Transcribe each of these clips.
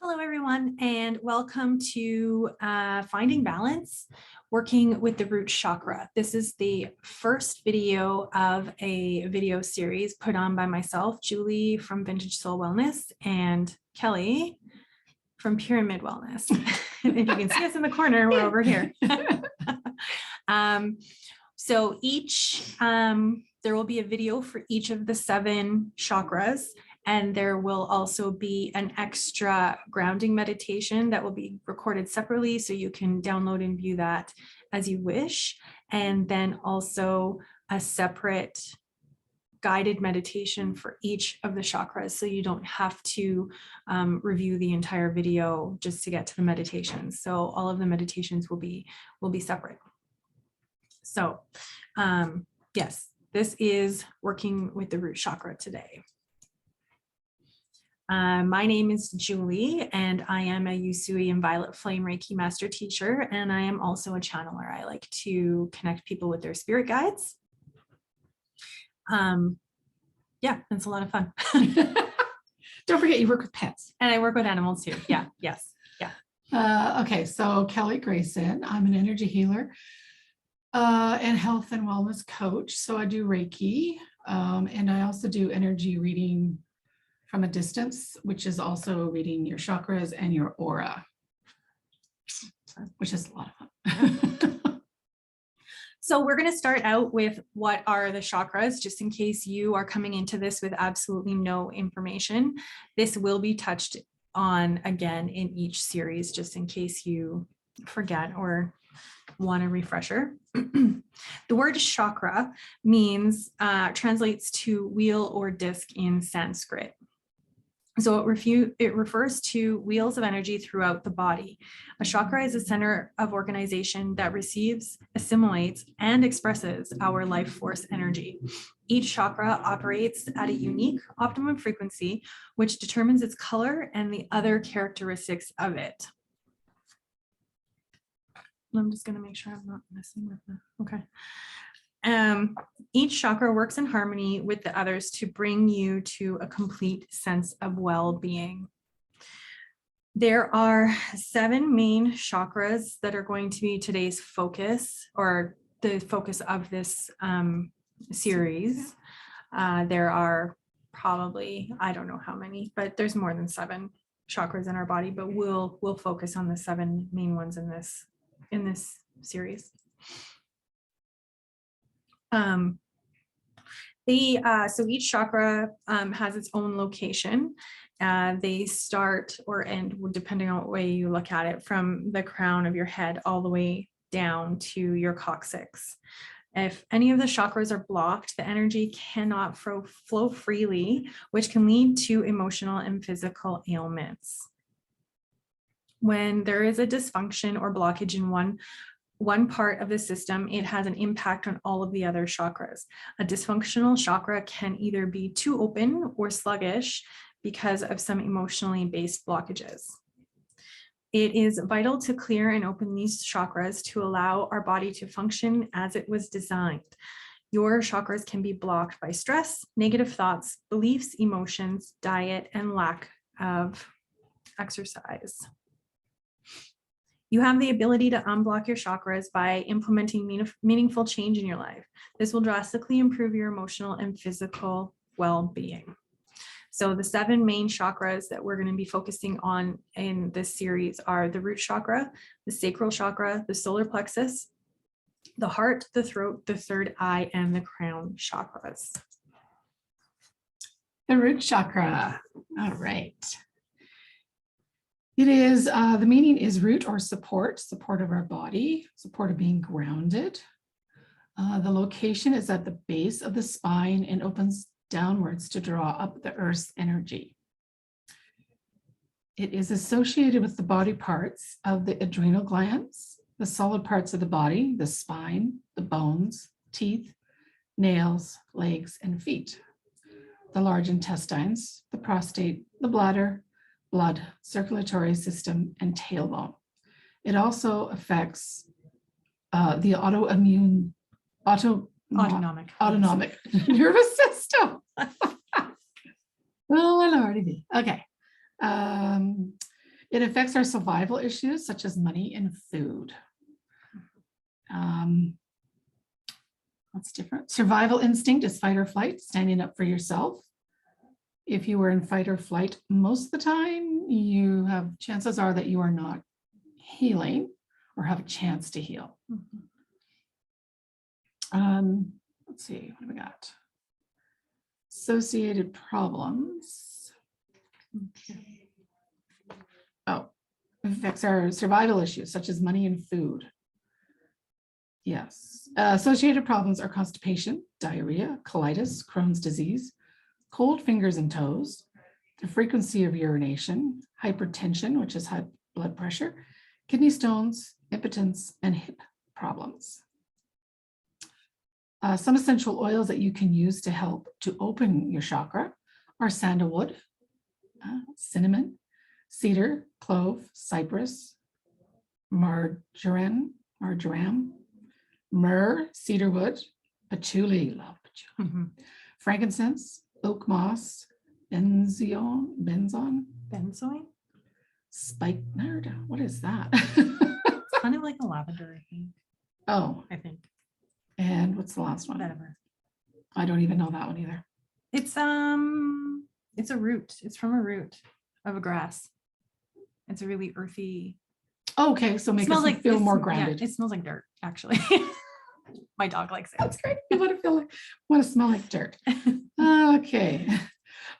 Hello, everyone, and welcome to Finding Balance, working with the Root Chakra. This is the first video of a video series put on by myself, Julie from Vintage Soul Wellness, and Kelly from Pyramid Wellness. If you can see us in the corner, we're over here. So there will be a video for each of the 7 chakras. And there will also be an extra grounding meditation that will be recorded separately, so you can download and view that as you wish. And then also a separate guided meditation for each of the chakras, so you don't have to review the entire video just to get to the meditations. So all of the meditations will be separate. So yes, this is working with the root chakra today. My name is Julie, and I am a Usui and Violet Flame Reiki Master Teacher, and I am also a channeler. I like to connect people with their spirit guides. Yeah, it's a lot of fun. Don't forget you work with pets. And I work with animals too. Yeah, yes, yeah. Okay, so Kelly Grayson, I'm an energy healer and health and wellness coach. So I do Reiki, and I also do energy reading from a distance, which is also reading your chakras and your aura, which is a lot of fun. So we're going to start out with what are the chakras, just in case you are coming into this with absolutely no information. This will be touched on again in each series, just in case you forget or want a refresher. The word chakra means, translates to wheel or disc in Sanskrit. So it refers to wheels of energy throughout the body. A chakra is a center of organization that receives, assimilates, and expresses our life force energy. Each chakra operates at a unique optimum frequency, which determines its color and the other characteristics of it. I'm just going to make sure I'm not messing with the, okay. Each chakra works in harmony with the others to bring you to a complete sense of well-being. There are 7 main chakras that are going to be today's focus, or the focus of this series. There are probably, I don't know how many, but there's more than 7 chakras in our body, but we'll focus on the 7 main ones in this series. So each chakra has its own location. They start or end, depending on what way you look at it, from the crown of your head all the way down to your coccyx. If any of the chakras are blocked, the energy cannot flow freely, which can lead to emotional and physical ailments. When there is a dysfunction or blockage in one part of the system, it has an impact on all of the other chakras. A dysfunctional chakra can either be too open or sluggish because of some emotionally based blockages. It is vital to clear and open these chakras to allow our body to function as it was designed. Your chakras can be blocked by stress, negative thoughts, beliefs, emotions, diet, and lack of exercise. You have the ability to unblock your chakras by implementing meaningful change in your life. This will drastically improve your emotional and physical well-being. So the 7 main chakras that we're going to be focusing on in this series are the root chakra, the sacral chakra, the solar plexus, the heart, the throat, the third eye, and the crown chakras. The root chakra. All right. It is, the meaning is root or support of our body, support of being grounded. The location is at the base of the spine and opens downwards to draw up the earth's energy. It is associated with the body parts of the adrenal glands, the solid parts of the body, the spine, the bones, teeth, nails, legs, and feet, the large intestines, the prostate, the bladder, blood, circulatory system, and tailbone. It also affects the autonomic nervous system. Oh, Lordy. Okay. It affects our survival issues such as money and food. What's different? Survival instinct is fight or flight, standing up for yourself. If you were in fight or flight most of the time, you have chances are that you are not healing or have a chance to heal. Let's see, what do we got? Associated problems. Okay. Oh, affects our survival issues such as money and food. Yes. Associated problems are constipation, diarrhea, colitis, Crohn's disease, cold fingers and toes, the frequency of urination, hypertension, which is high blood pressure, kidney stones, impotence, and hip problems. Some essential oils that you can use to help to open your chakra are sandalwood, cinnamon, cedar, clove, cypress, marjoram, myrrh, cedarwood, patchouli, love patchouli, frankincense, oak moss, benzoin, spikenard. What is that? It's kind of like a lavender, I think. Oh, I think. And what's the last one? Whatever. I don't even know that one either. It's a root. It's from a root of a grass. It's a really earthy. Oh, okay, so make us feel more grounded. Yeah, it smells like dirt, actually. My dog likes it. That's great. You want to smell like dirt. Okay.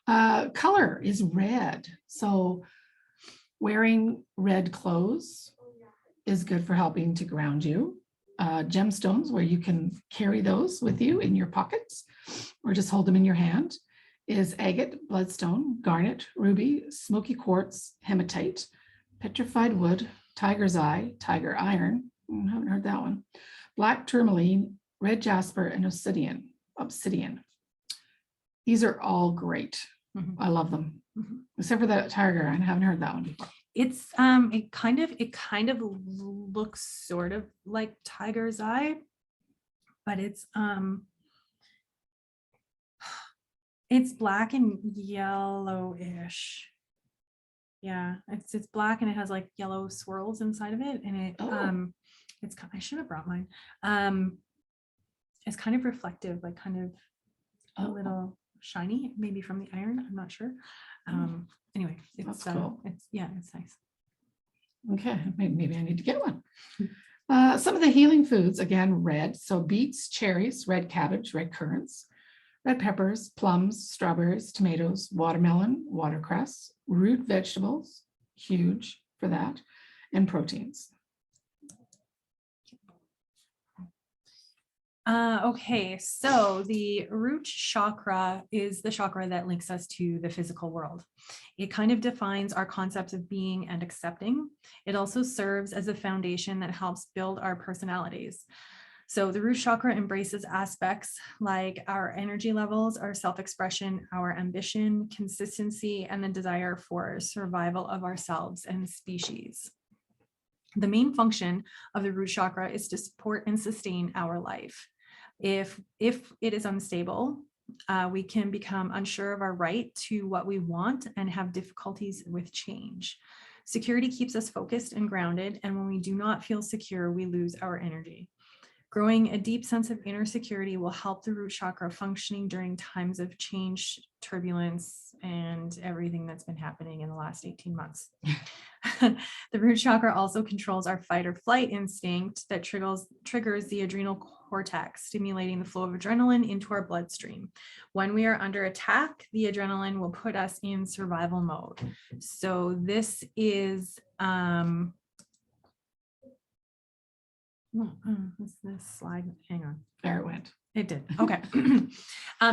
Color is red. So wearing red clothes is good for helping to ground you. Gemstones, where you can carry those with you in your pockets or just hold them in your hand, is agate, bloodstone, garnet, ruby, smoky quartz, hematite, petrified wood, tiger's eye, tiger iron. I haven't heard that one. Black tourmaline, red jasper, and obsidian. These are all great. I love them, except for that tiger iron. I haven't heard that one before. It's it kind of looks sort of like tiger's eye, but it's black and yellowish. Yeah, it's black and it has like yellow swirls inside of it, and it it's I should have brought mine. It's kind of reflective, like kind of a little shiny, maybe from the iron. I'm not sure. Anyway, it's cool. It's nice. Okay, maybe I need to get one. Some of the healing foods, again, red. So beets, cherries, red cabbage, red currants, red peppers, plums, strawberries, tomatoes, watermelon, watercress, root vegetables, huge for that, and proteins. Okay, so the root chakra is the chakra that links us to the physical world. It kind of defines our concepts of being and accepting. It also serves as a foundation that helps build our personalities. So the root chakra embraces aspects like our energy levels, our self-expression, our ambition, consistency, and the desire for survival of ourselves and species. The main function of the root chakra is to support and sustain our life. If it is unstable, we can become unsure of our right to what we want and have difficulties with change. Security keeps us focused and grounded, and when we do not feel secure, we lose our energy. Growing a deep sense of inner security will help the root chakra functioning during times of change, turbulence, and everything that's been happening in the last 18 months. The root chakra also controls our fight or flight instinct that triggers the adrenal cortex, stimulating the flow of adrenaline into our bloodstream. When we are under attack, the adrenaline will put us in survival mode. So this is this slide, hang on. There it went. It did. Okay.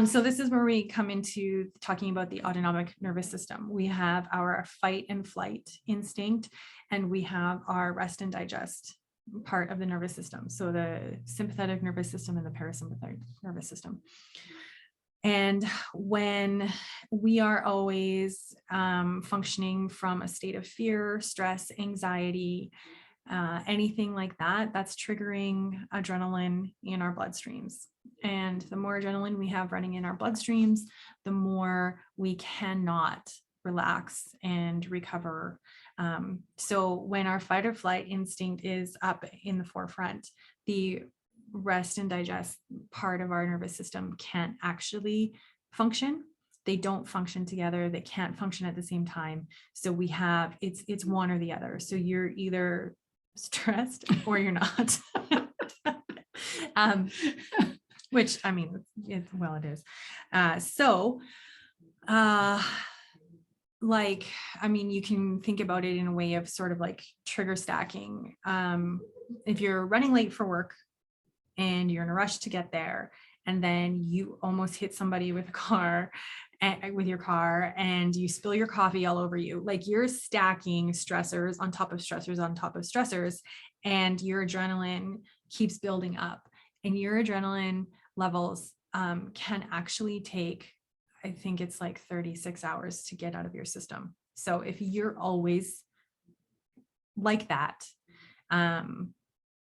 So this is where we come into talking about the autonomic nervous system. We have our fight and flight instinct, and we have our rest and digest part of the nervous system. So the sympathetic nervous system and the parasympathetic nervous system. And when we are always functioning from a state of fear, stress, anxiety, anything like that, that's triggering adrenaline in our bloodstreams. And the more adrenaline we have running in our bloodstreams, the more we cannot relax and recover. So when our fight or flight instinct is up in the forefront, the rest and digest part of our nervous system can't actually function. They don't function together. They can't function at the same time. So we have, it's one or the other. So you're either stressed or you're not. Which, I mean, it is. Like, I mean, you can think about it in a way of sort of like trigger stacking. If you're running late for work and you're in a rush to get there, and then you almost hit somebody with your car and you spill your coffee all over you, like you're stacking stressors on top of stressors on top of stressors, and your adrenaline keeps building up, and your adrenaline levels can actually take, I think it's like 36 hours to get out of your system. So if you're always like that,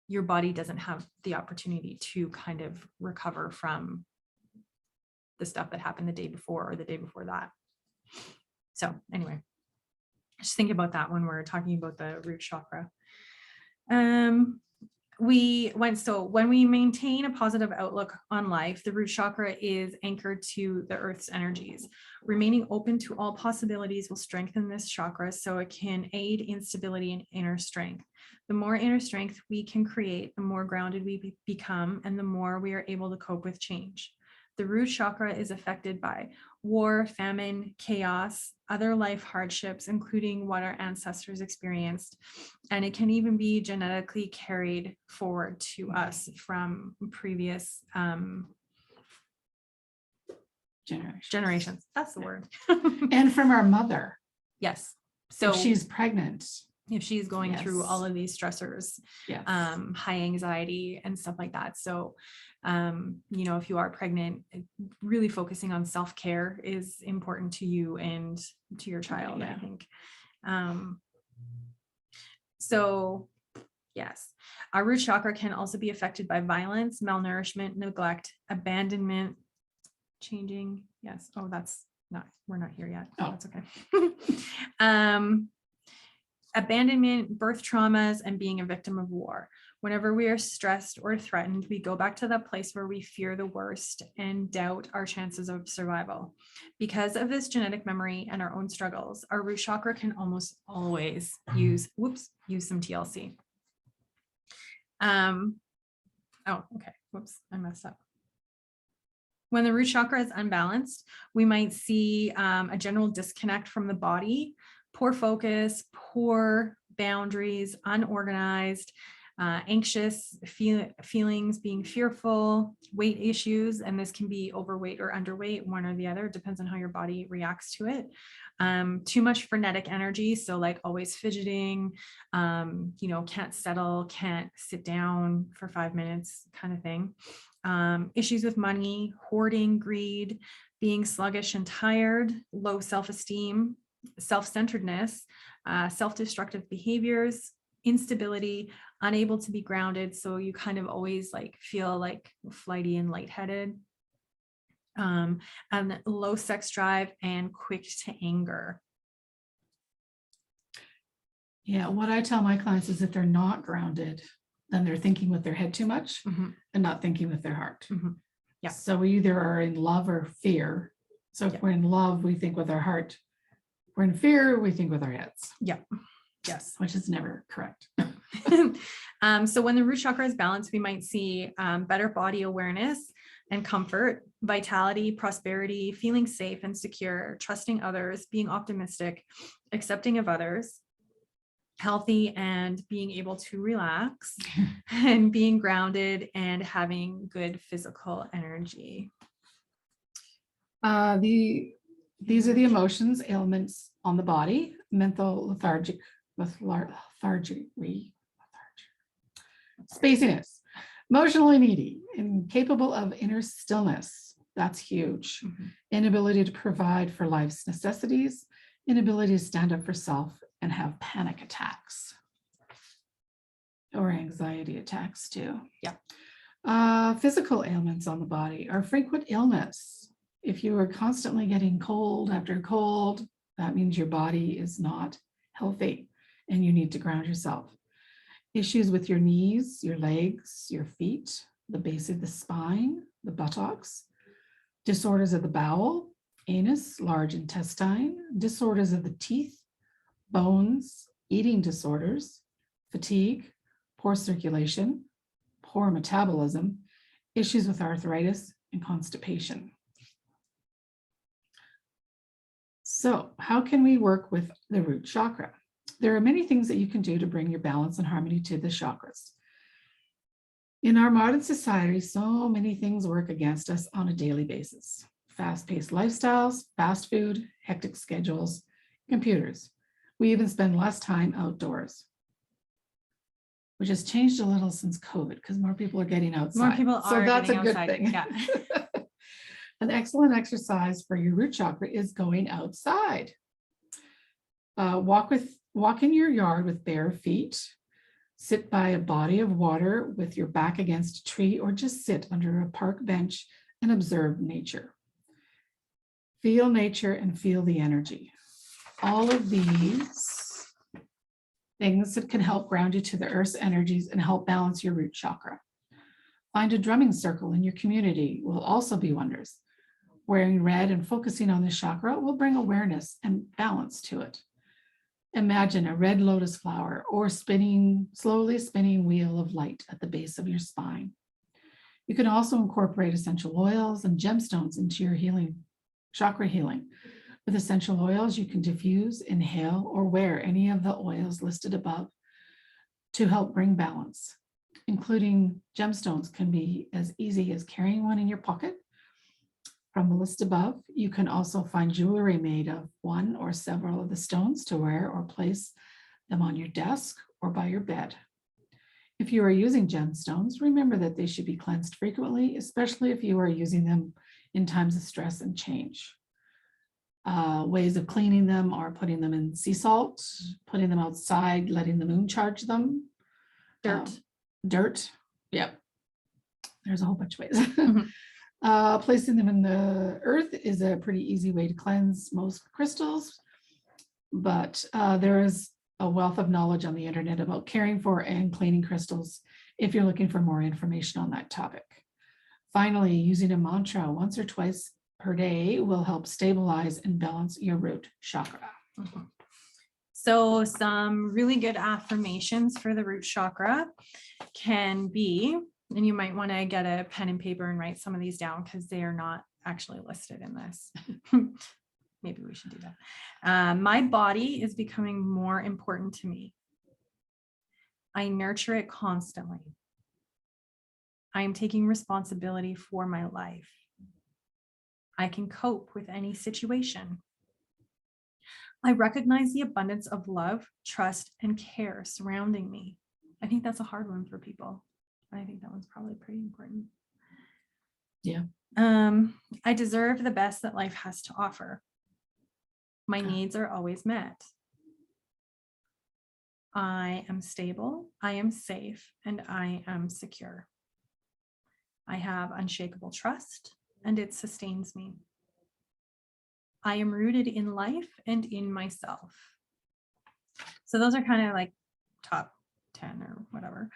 your body doesn't have the opportunity to kind of recover from the stuff that happened the day before or the day before that. So anyway, just think about that when we're talking about the root chakra. When we maintain a positive outlook on life, the root chakra is anchored to the earth's energies. Remaining open to all possibilities will strengthen this chakra so it can aid in stability and inner strength. The more inner strength we can create, the more grounded we become, and the more we are able to cope with change. The root chakra is affected by war, famine, chaos, other life hardships, including what our ancestors experienced. And it can even be genetically carried forward to us from previous generations. That's the word. And from our mother. Yes. So if she's pregnant. If she's going Yes. through all of these stressors, Yes. High anxiety and stuff like that. So, if you are pregnant, really focusing on self-care is important to you and to your child, Yeah. I think. So yes, our root chakra can also be affected by violence, malnourishment, neglect, abandonment, changing. Yes. Oh, we're not here yet. Oh. That's okay. Abandonment, birth traumas, and being a victim of war. Whenever we are stressed or threatened, we go back to that place where we fear the worst and doubt our chances of survival. Because of this genetic memory and our own struggles, our root chakra can almost always use some TLC. Oh, okay. Whoops, I messed up. When the root chakra is unbalanced, we might see a general disconnect from the body, poor focus, poor boundaries, unorganized, anxious feelings, being fearful, weight issues, and this can be overweight or underweight, one or the other. It depends on how your body reacts to it. Too much frenetic energy, so like always fidgeting, can't settle, can't sit down for 5 minutes kind of thing. Issues with money, hoarding, greed, being sluggish and tired, low self-esteem, self-centeredness, self-destructive behaviors, instability, unable to be grounded. So you kind of always like feel like flighty and lightheaded, and low sex drive and quick to anger. Yeah, what I tell my clients is if they're not grounded, then they're thinking with their head too much and not thinking with their heart. Yeah. So we either are in love or fear. So if we're in love, we think with our heart. We're in fear, we think with our heads. Yeah. Yes. Which is never correct. So when the root chakra is balanced, we might see better body awareness and comfort, vitality, prosperity, feeling safe and secure, trusting others, being optimistic, accepting of others, healthy and being able to relax, and being grounded and having good physical energy. These are the emotions, ailments on the body: mental lethargy, spaciness, emotionally needy, incapable of inner stillness. That's huge. Inability to provide for life's necessities, inability to stand up for self, and have panic attacks or anxiety attacks too. Yeah. Physical ailments on the body are frequent illness. If you are constantly getting cold after cold, That means your body is not healthy and you need to ground yourself. Issues with your knees, your legs, your feet, the base of the spine, the buttocks, disorders of the bowel, anus, large intestine, disorders of the teeth, bones, eating disorders, fatigue, poor circulation, poor metabolism, issues with arthritis, and constipation. So how can we work with the root chakra? There are many things that you can do to bring your balance and harmony to the chakras. In our modern society, so many things work against us on a daily basis. Fast-paced lifestyles, fast food, hectic schedules, computers. We even spend less time outdoors, which has changed a little since COVID because more people are getting outside. More people so are that's getting a good outside. thing. Yeah. An excellent exercise for your root chakra is going outside. Walk in your yard with bare feet. Sit by a body of water with your back against a tree, or just sit under a park bench and observe nature. Feel nature and feel the energy. All of these things that can help ground you to the earth's energies and help balance your root chakra. Find a drumming circle in your community will also be wonders. Wearing red and focusing on this chakra will bring awareness and balance to it. Imagine a red lotus flower or slowly spinning wheel of light at the base of your spine. You can also incorporate essential oils and gemstones into your chakra healing. With essential oils, you can diffuse, inhale, or wear any of the oils listed above to help bring balance. Including gemstones can be as easy as carrying one in your pocket. From the list above, you can also find jewelry made of one or several of the stones to wear or place them on your desk or by your bed. If you are using gemstones, remember that they should be cleansed frequently, especially if you are using them in times of stress and change. Ways of cleaning them are putting them in sea salt, putting them outside, letting the moon charge them. Dirt. Yep. There's a whole bunch of ways. Mhm. Placing them in the earth is a pretty easy way to cleanse most crystals, but there is a wealth of knowledge on the internet about caring for and cleaning crystals if you're looking for more information on that topic. Finally, using a mantra once or twice per day will help stabilize and balance your root chakra. Mhm. So some really good affirmations for the root chakra can be, and you might want to get a pen and paper and write some of these down because they are not actually listed in this. Maybe we should do that. My body is becoming more important to me. I nurture it constantly. I am taking responsibility for my life. I can cope with any situation. I recognize the abundance of love, trust, and care surrounding me. I think that's a hard one for people. I think that one's probably pretty important. Yeah. I deserve the best that life has to offer. My needs are always met. I am stable, I am safe, and I am secure. I have unshakable trust, and it sustains me. I am rooted in life and in myself. So those are kind of like top 10 or whatever.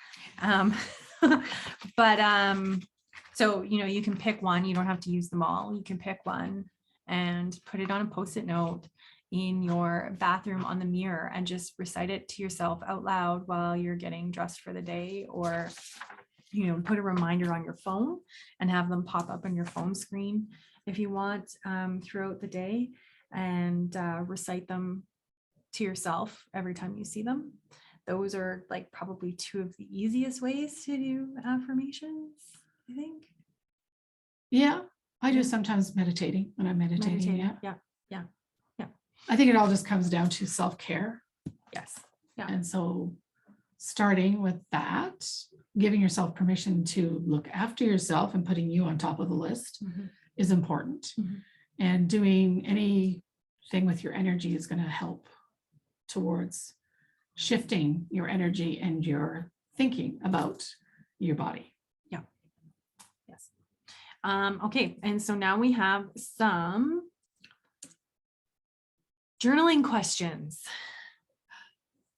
So, you can pick one. You don't have to use them all. You can pick one and put it on a Post-it note in your bathroom on the mirror and just recite it to yourself out loud while you're getting dressed for the day, or, put a reminder on your phone and have them pop up on your phone screen if you want, throughout the day, and recite them to yourself every time you see them. Those are like probably two of the easiest ways to do affirmations, I think. Yeah, I do sometimes meditating when I'm meditating. Yeah. I think it all just comes down to self-care. Yes. Yeah. And so starting with that, giving yourself permission to look after yourself and putting you on top of the list is important. And doing anything with your energy is going to help towards shifting your energy and your thinking about your body. Yeah. Yes. Okay. And so now we have some Journaling questions.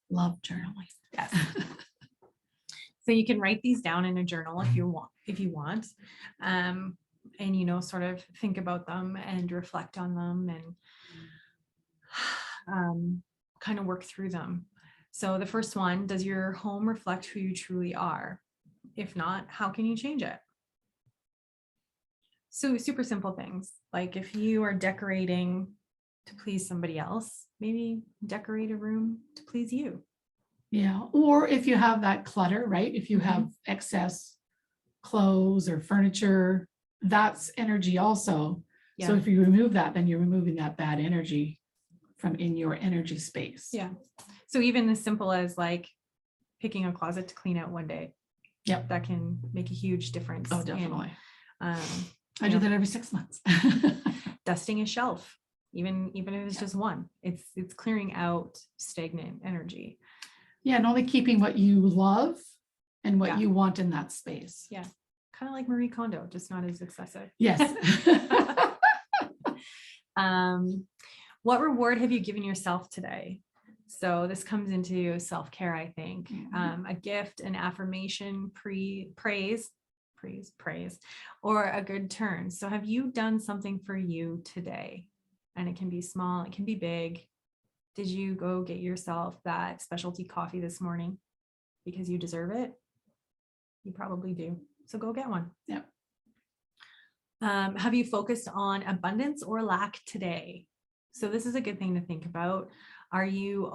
Love journaling. Yes. So you can write these down in a journal if you want. And, sort of think about them and reflect on them and kind of work through them. So the first one, does your home reflect who you truly are? If not, how can you change it? So super simple things. Like if you are decorating to please somebody else, maybe decorate a room to please you. Yeah. Or if you have that clutter, right? If you Mhm. have excess clothes or furniture, that's energy also. So Yeah. if you remove that, then you're removing that bad energy from in your energy space. Yeah. So even as simple as like picking a closet to clean out one day. Yep. That can make a huge difference. Oh, definitely. In, I do that every 6 months. dusting a shelf, even if it's just one, it's clearing out stagnant energy. Yeah, and only keeping what you love and what Yeah. you want in that space. Yeah. Kind of like Marie Kondo, just not as excessive. Yes. What reward have you given yourself today? So this comes into self-care, I think. Mhm. A gift, an affirmation, praise, or a good turn. So have you done something for you today? And it can be small, it can be big. Did you go get yourself that specialty coffee this morning because you deserve it? You probably do. So go get one. Yeah. Have you focused on abundance or lack today? So this is a good thing to think about. Are you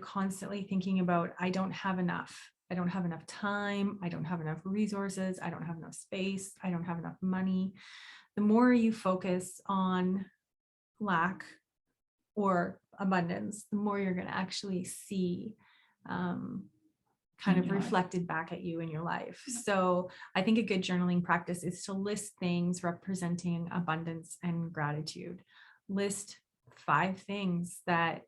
constantly thinking about, I don't have enough. I don't have enough time. I don't have enough resources. I don't have enough space. I don't have enough money. The more you focus on lack or abundance, the more you're going to actually see kind of reflected back at you in your life. So I think a good journaling practice is to list things representing abundance and gratitude. List 5 things that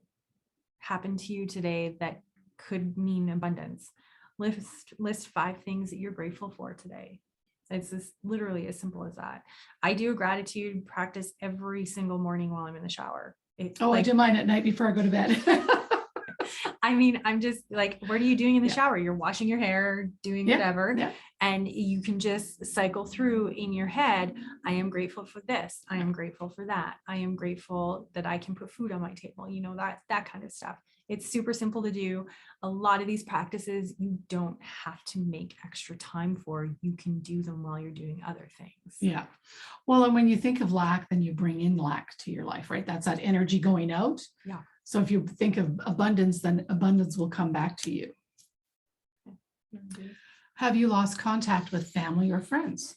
happened to you today that could mean abundance. List 5 things that you're grateful for today. It's literally as simple as that. I do a gratitude practice every single morning while I'm in the shower. I do mine at night before I go to bed. I mean, I'm just like, what are you doing in the shower? You're washing your hair, doing whatever. Yeah. And you can just cycle through in your head. I am grateful for this. I am grateful for that. I am grateful that I can put food on my table, that kind of stuff. It's super simple to do. A lot of these practices, you don't have to make extra time for. You can do them while you're doing other things. Yeah. Well, and when you think of lack, then you bring in lack to your life, right? That's that energy going out. Yeah. So if you think of abundance, then abundance will come back to you. Indeed. Have you lost contact with family or friends?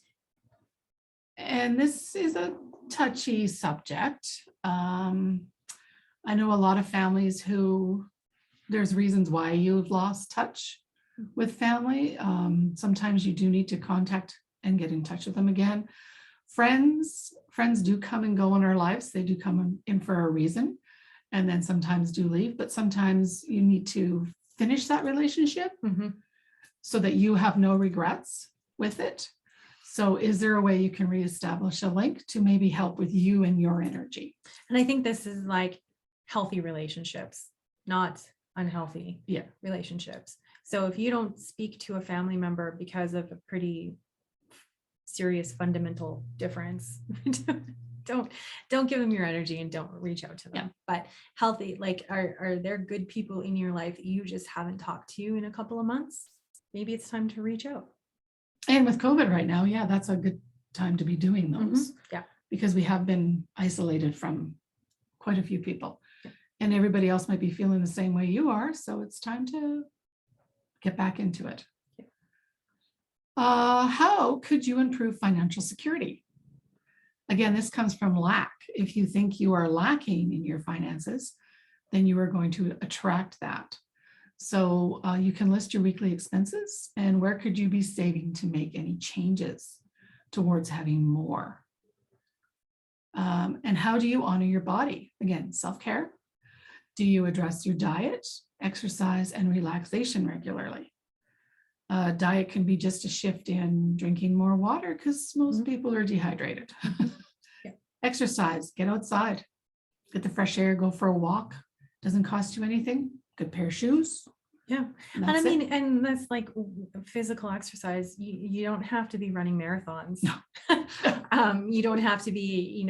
And this is a touchy subject. I know a lot of families who there's reasons why you've lost touch with family. Sometimes you do need to contact and get in touch with them again. Friends do come and go in our lives. They do come in for a reason and then sometimes do leave, but sometimes you need to finish that relationship so that you have no regrets with it. So is there a way you can reestablish a link to maybe help with you and your energy? And I think this is like healthy relationships, not unhealthy relationships. So if you don't speak to a family member because of a pretty serious fundamental difference, don't give them your energy and don't reach out to them. But healthy, like are there good people in your life that you just haven't talked to in a couple of months? Maybe it's time to reach out. And with COVID right now, that's a good time to be doing those. Because we have been isolated from quite a few people. And everybody else might be feeling the same way you are. So it's time to get back into it. How could you improve financial security? Again, this comes from lack. If you think you are lacking in your finances, then you are going to attract that. So you can list your weekly expenses and where could you be saving to make any changes towards having more. And how do you honor your body? Again, self-care. Do you address your diet, exercise, and relaxation regularly? Diet can be just a shift in drinking more water because most people are dehydrated. Exercise, get outside. get the fresh air, go for a walk. Doesn't cost you anything. Good pair of shoes. Yeah. And I That's mean, it. and that's like physical exercise. You don't have to be running marathons. No. You don't have to be,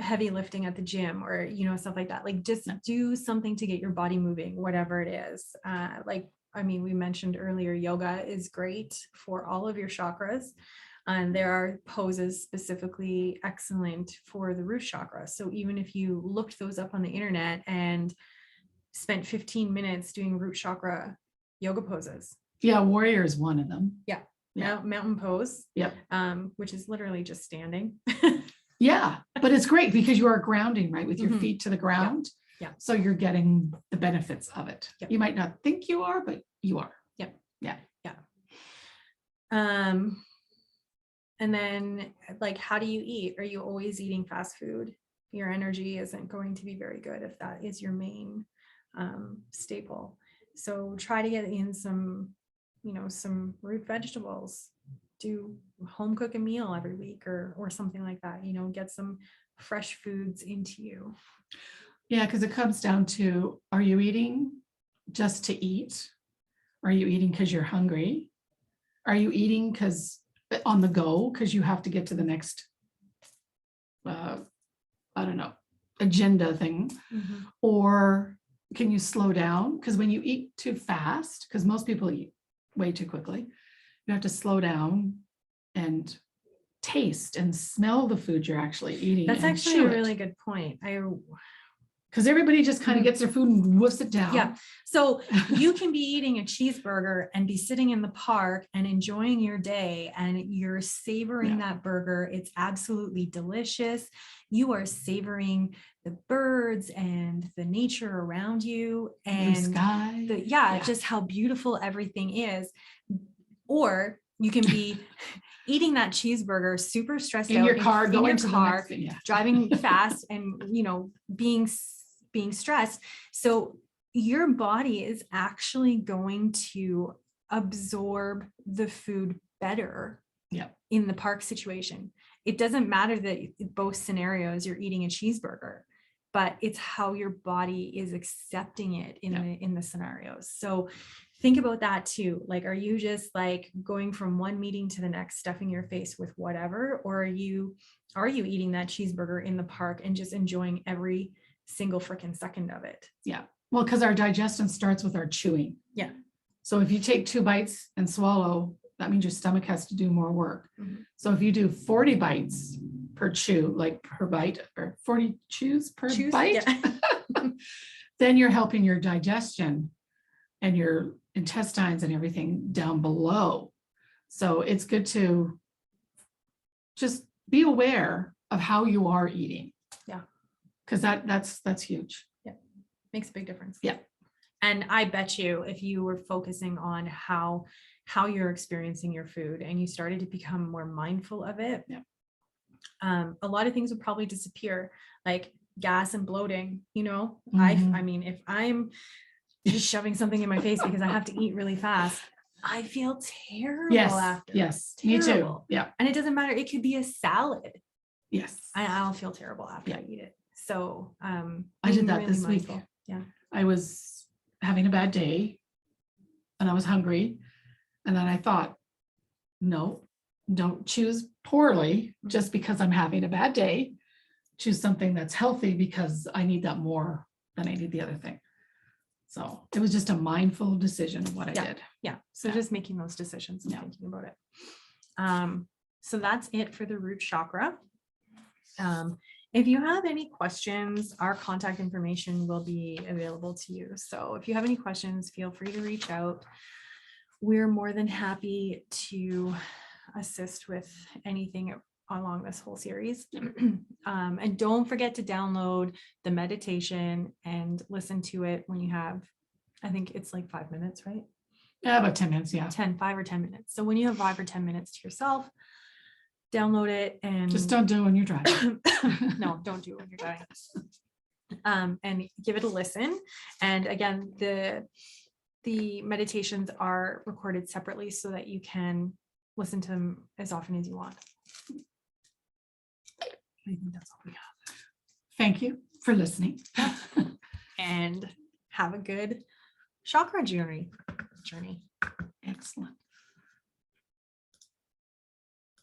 heavy lifting at the gym or, stuff like that. Like just do something to get your body moving, whatever it is. We mentioned earlier, yoga is great for all of your chakras. And there are poses specifically excellent for the root chakra. So even if you looked those up on the internet and spent 15 minutes doing root chakra yoga poses. Yeah, warrior is one of them. Yeah. Yeah. Mountain pose. Yep. Which is literally just standing. Yeah, but it's great because you are grounding, right, with your Mhm. feet to the ground. Yeah. So you're getting the benefits of it. Yep. You might not think you are, but you are. Yep. Yeah. Yeah. And then like, how do you eat? Are you always eating fast food? Your energy isn't going to be very good if that is your main staple. So try to get in some root vegetables. Do home cook a meal every week or something like that. Get some fresh foods into you. Yeah, because it comes down to, are you eating just to eat? Are you eating because you're hungry? Are you eating because on the go because you have to get to the next agenda thing? Mm-hmm. Or can you slow down? Because when you eat too fast, because most people eat way too quickly, you have to slow down and taste and smell the food you're actually eating. That's and actually chew a it. really good point. Because everybody just kind of gets their food and woofs it down. Yeah. So you can be eating a cheeseburger and be sitting in the park and enjoying your day, and you're savoring that burger. It's absolutely delicious. You are savoring the birds and the nature around you and blue sky. Just how beautiful everything is. Or you can be eating that cheeseburger, super stressed in out your car, in going your to car, the next thing, driving fast and, being stressed. So your body is actually going to absorb the food better in the park situation. It doesn't matter that in both scenarios you're eating a cheeseburger, but it's how your body is accepting it in the scenarios. So think about that too. Like, are you just like going from one meeting to the next, stuffing your face with whatever, or are you eating that cheeseburger in the park and just enjoying every single freaking second of it? Yeah. Well, because our digestion starts with our chewing. Yeah. So if you take 2 bites and swallow, that means your stomach has to do more work. Mm-hmm. So if you do 40 bites per chew, like per bite, or 40 chews per bite, then you're helping your digestion and your intestines and everything down below. So it's good to just be aware of how you are eating. Yeah. Because that's huge. Yeah. Makes a big difference. Yeah. And I bet you if you were focusing on how you're experiencing your food and you started to become more mindful of it, a lot of things would probably disappear, like gas and bloating. Mm-hmm. I mean, if I'm just shoving something in my face because I have to eat really fast, I feel terrible after. Yes, terrible. Me too. Yeah. And it doesn't matter. It could be a salad. Yes. I'll feel terrible after I eat it. So I did that really this mindful. Week. Yeah. I was having a bad day and I was hungry. And then I thought, no, don't choose poorly just because I'm having a bad day. Choose something that's healthy because I need that more than I need the other thing. So it was just a mindful decision of what I did. Yeah. So just making those decisions and thinking about it. So that's it for the root chakra. If you have any questions, our contact information will be available to you. So if you have any questions, feel free to reach out. We're more than happy to assist with anything along this whole series. And don't forget to download the meditation and listen to it when you have, I think it's like 5 minutes, right? Yeah, about 10 minutes. Yeah. 5 or 10 minutes. So when you have 5 or 10 minutes to yourself, download it and just don't do it when you're driving. No, don't do it when you're driving. And give it a listen. And again, the meditations are recorded separately so that you can listen to them as often as you want. I think that's all we have. Thank you for listening. and have a good chakra journey. Excellent.